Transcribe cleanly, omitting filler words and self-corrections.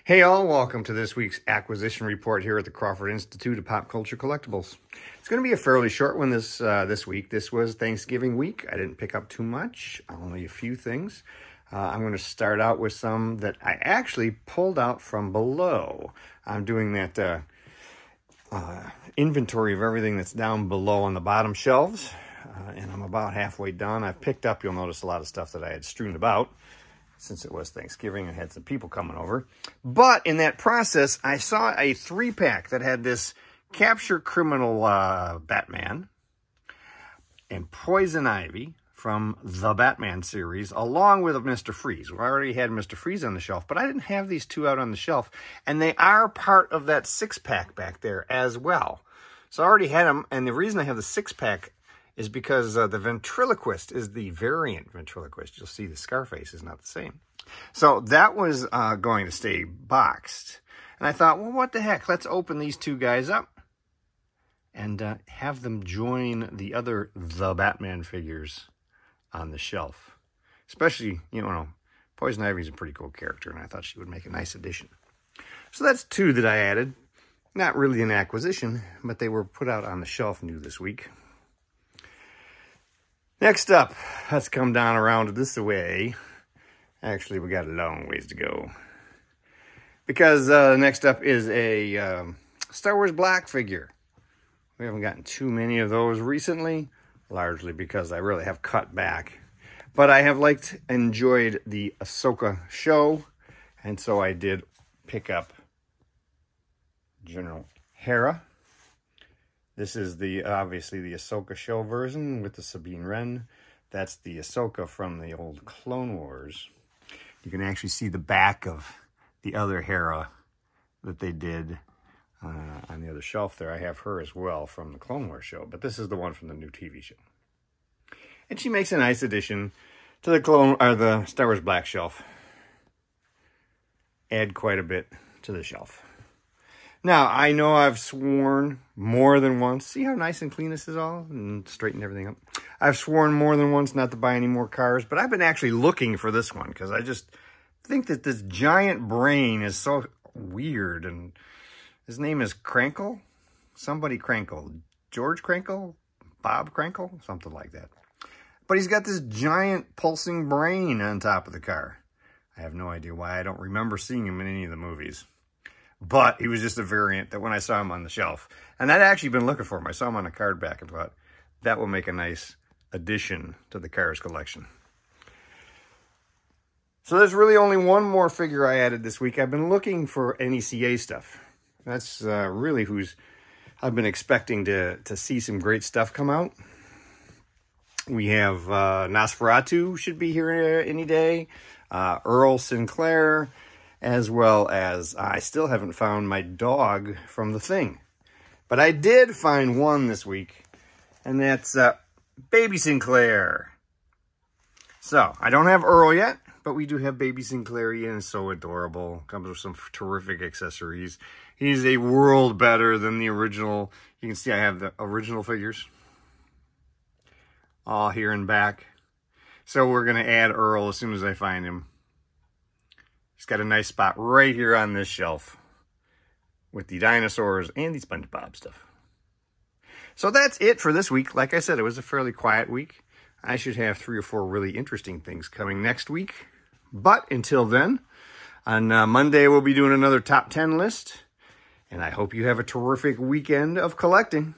Hey all, welcome to this week's acquisition report here at the Crawford Institute of Pop Culture Collectibles. It's going to be a fairly short one this week. This was Thanksgiving week. I didn't pick up too much, only a few things. I'm going to start out with some that I actually pulled out from below. I'm doing that inventory of everything that's down below on the bottom shelves, and I'm about halfway done. I've picked up, you'll notice, a lot of stuff that I had strewn about. Since it was Thanksgiving, I had some people coming over. But in that process, I saw a 3-pack that had this Capture Criminal Batman and Poison Ivy from the Batman series, along with Mr. Freeze. We already had Mr. Freeze on the shelf, but I didn't have these two out on the shelf. And they are part of that 6-pack back there as well. So I already had them, and the reason I have the 6-pack is because the ventriloquist is the variant ventriloquist. You'll see the Scarface is not the same. So that was going to stay boxed. And I thought, well, what the heck? Let's open these two guys up and have them join the other The Batman figures on the shelf. Especially, you know, Poison Ivy's a pretty cool character, and I thought she would make a nice addition. So that's two that I added. Not really an acquisition, but they were put out on the shelf new this week. Next up, let's come down around this way. Actually, we got a long ways to go. Because next up is a Star Wars Black figure. We haven't gotten too many of those recently, largely because I really have cut back. But I have enjoyed the Ahsoka show, and so I did pick up General Hera. This is obviously the Ahsoka show version with the Sabine Wren. That's the Ahsoka from the old Clone Wars. You can actually see the back of the other Hera that they did on the other shelf there. I have her as well from the Clone Wars show, but this is the one from the new TV show. And she makes a nice addition to the Star Wars Black shelf. Add quite a bit to the shelf. Now, I know I've sworn more than once. See how nice and clean this is all? And straightened everything up. I've sworn more than once not to buy any more cars, but I've been actually looking for this one because I just think that this giant brain is so weird. And his name is Crankle? Somebody Crankle. George Crankle? Bob Crankle? Something like that. But he's got this giant pulsing brain on top of the car. I have no idea why I don't remember seeing him in any of the movies. But he was just a variant that when I saw him on the shelf, and I'd actually been looking for him. I saw him on a card back and thought, that will make a nice addition to the Cars collection. So there's really only one more figure I added this week. I've been looking for NECA stuff. That's really I've been expecting to see some great stuff come out. We have Nosferatu should be here any day. Earl Sinclair. As well as I still haven't found my dog from The Thing. But I did find one this week, and that's Baby Sinclair. So, I don't have Earl yet, but we do have Baby Sinclair. He is so adorable. Comes with some terrific accessories. He's a world better than the original. You can see I have the original figures all here and back. So we're going to add Earl as soon as I find him. He's got a nice spot right here on this shelf with the dinosaurs and the SpongeBob stuff. So that's it for this week. Like I said, it was a fairly quiet week. I should have 3 or 4 really interesting things coming next week. But until then, on Monday, we'll be doing another top 10 list. And I hope you have a terrific weekend of collecting.